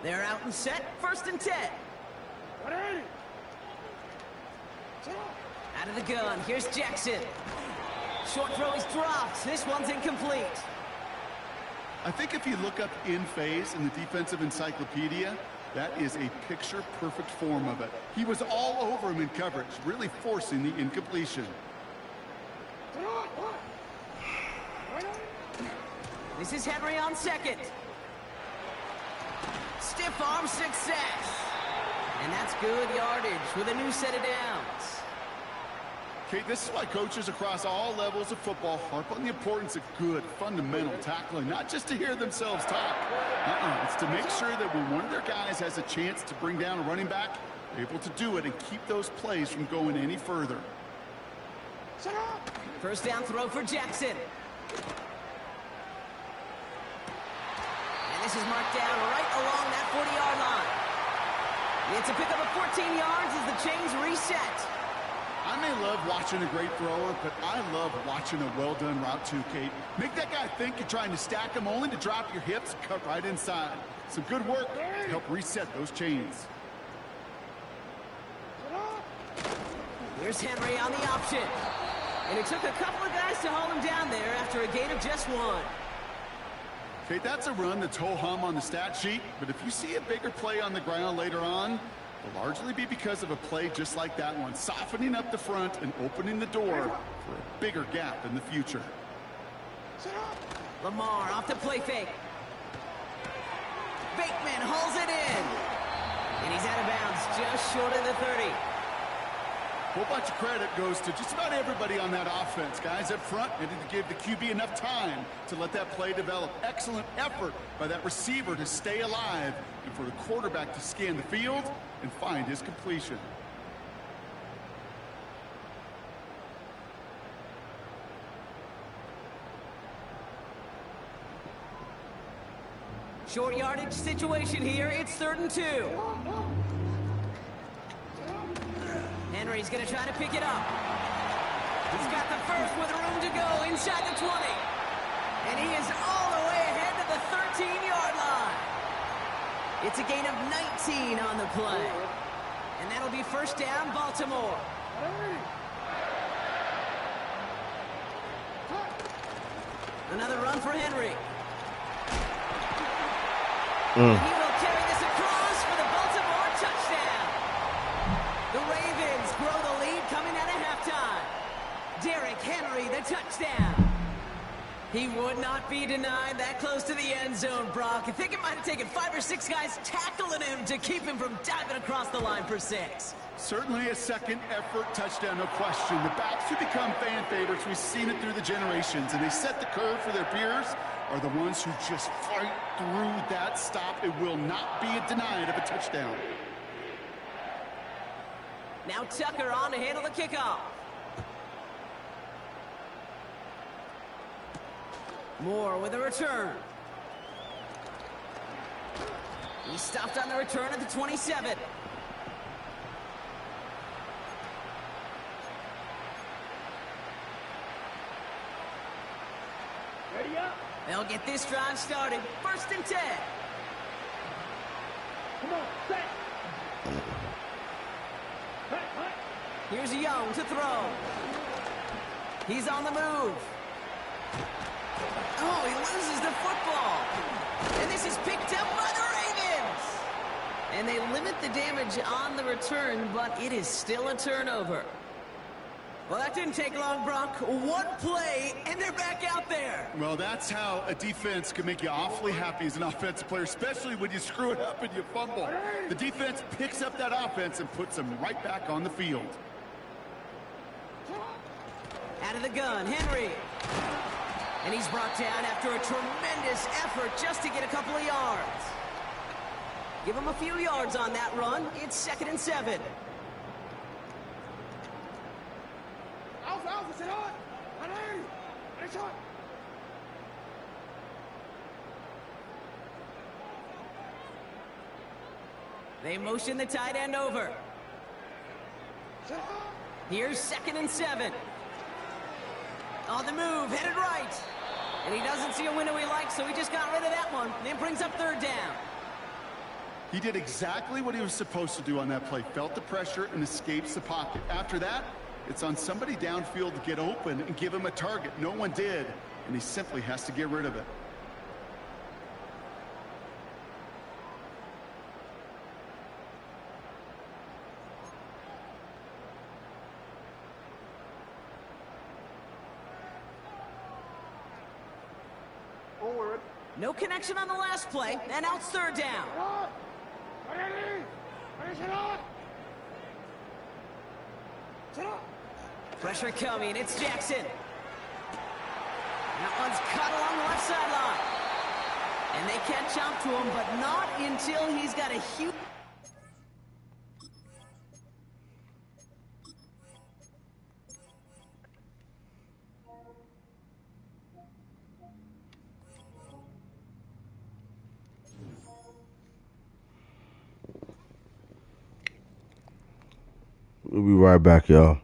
They're out and set, 1st and 10. Out of the gun, here's Jackson. Short throw is dropped. This one's incomplete. I think if you look up in phase in the defensive encyclopedia, that is a picture-perfect form of it. He was all over him in coverage, really forcing the incompletion. This is Henry on second. Stiff arm success. And that's good yardage with a new set of downs. Okay, this is why coaches across all levels of football harp on the importance of good, fundamental tackling, not just to hear themselves talk. It's to make sure that when one of their guys has a chance to bring down a running back, they're able to do it and keep those plays from going any further. First down throw for Jackson. And this is marked down right along that 40-yard line. It's a pickup of 14 yards as the chains reset. I may love watching a great thrower, but I love watching a well-done route too, Kate. Make that guy think you're trying to stack him only to drop your hips, cut right inside. Some good work to help reset those chains. Here's Henry on the option. And it took a couple of guys to hold him down there after a gain of just 1. Kate, that's a run that's ho-hum on the stat sheet, but if you see a bigger play on the ground later on, will largely be because of a play just like that one, softening up the front and opening the door for a bigger gap in the future. Lamar off the play fake. Bateman hauls it in. And he's out of bounds just short of the 30. A whole bunch of credit goes to just about everybody on that offense. Guys up front needed to give the QB enough time to let that play develop. Excellent effort by that receiver to stay alive and for the quarterback to scan the field and find his completion. Short yardage situation here. It's 3rd and 2. Henry's going to try to pick it up. He's got the first with room to go inside the 20. And he is all the way ahead to the 13-yard line. It's a gain of 19 on the play. And that'll be first down, Baltimore. Another run for Henry. He will carry this across for the Baltimore touchdown. The Ravens grow the lead coming out of halftime. Derrick Henry, the touchdown. He would not be denied that close to the end zone, Brock. I think it might have taken 5 or 6 guys tackling him to keep him from diving across the line for 6. Certainly a second effort touchdown, no question. The backs who become fan favorites, we've seen it through the generations, and they set the curve for their peers, are the ones who just fight through that stop. It will not be denied of a touchdown. Now Tucker on to handle the kickoff. Moore with a return. He stopped on the return at the 27. Ready up. They'll get this drive started. 1st and 10. Come on, set. Hut. Here's Young to throw. He's on the move. Oh, he loses the football. And this is picked up by the Ravens. And they limit the damage on the return, but it is still a turnover. Well, that didn't take long, Brock. One play, and they're back out there. Well, that's how a defense can make you awfully happy as an offensive player, especially when you screw it up and you fumble. The defense picks up that offense and puts them right back on the field. Out of the gun, Henry. And he's brought down after a tremendous effort just to get a couple of yards. Give him a few yards on that run. It's 2nd and 7. They motion the tight end over. Here's 2nd and 7. On the move, headed right. And he doesn't see a window he likes, so he just got rid of that one. And it brings up 3rd down. He did exactly what he was supposed to do on that play. Felt the pressure and escapes the pocket. After that, it's on somebody downfield to get open and give him a target. No one did, and he simply has to get rid of it. No connection on the last play, and now it's 3rd down. Pressure coming, it's Jackson. That one's cut along the left sideline. And they catch up to him, but not until he's got a huge... We'll be right back, y'all.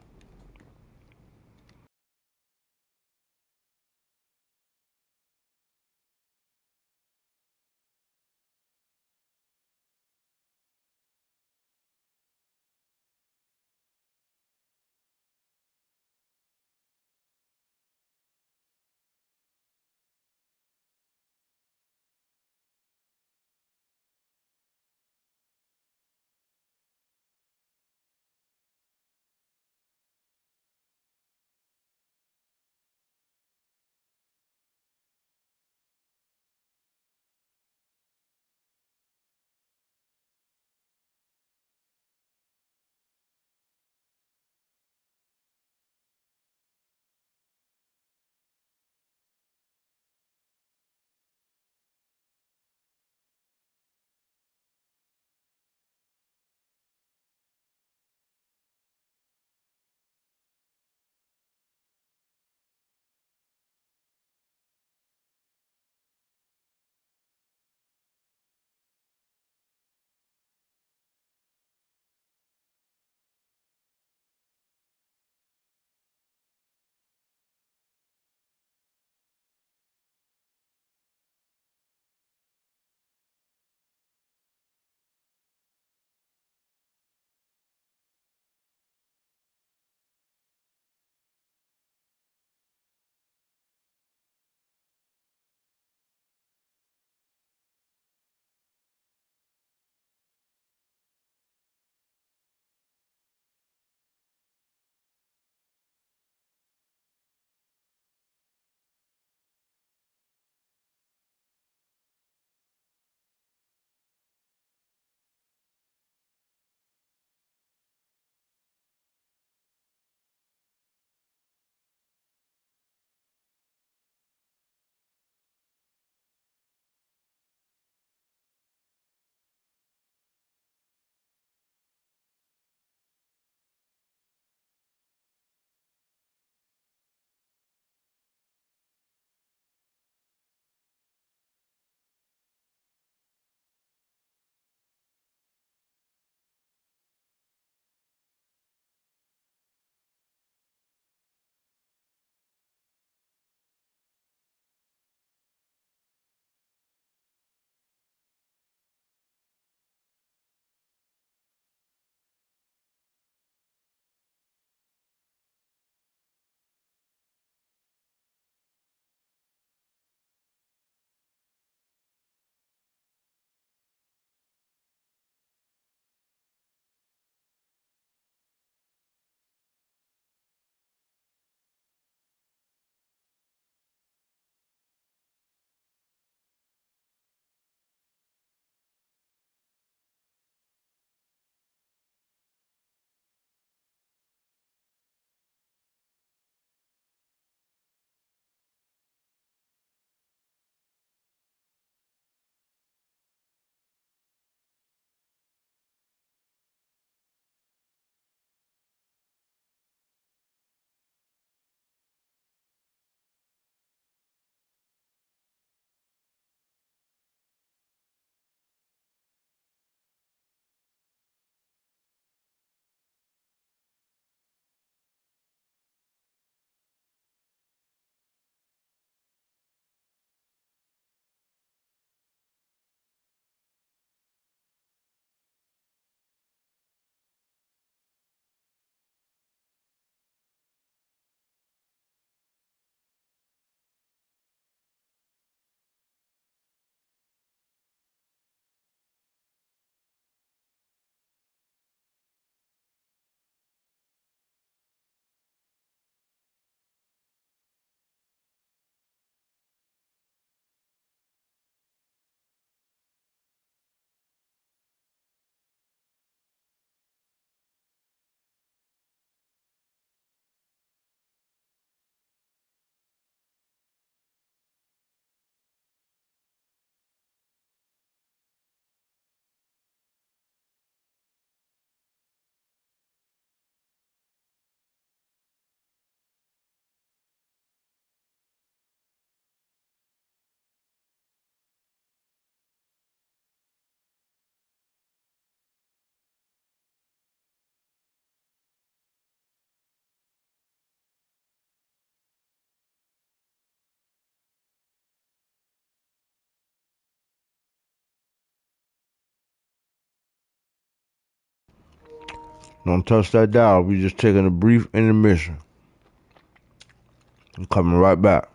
Don't touch that dial. We just taking a brief intermission. I'm coming right back.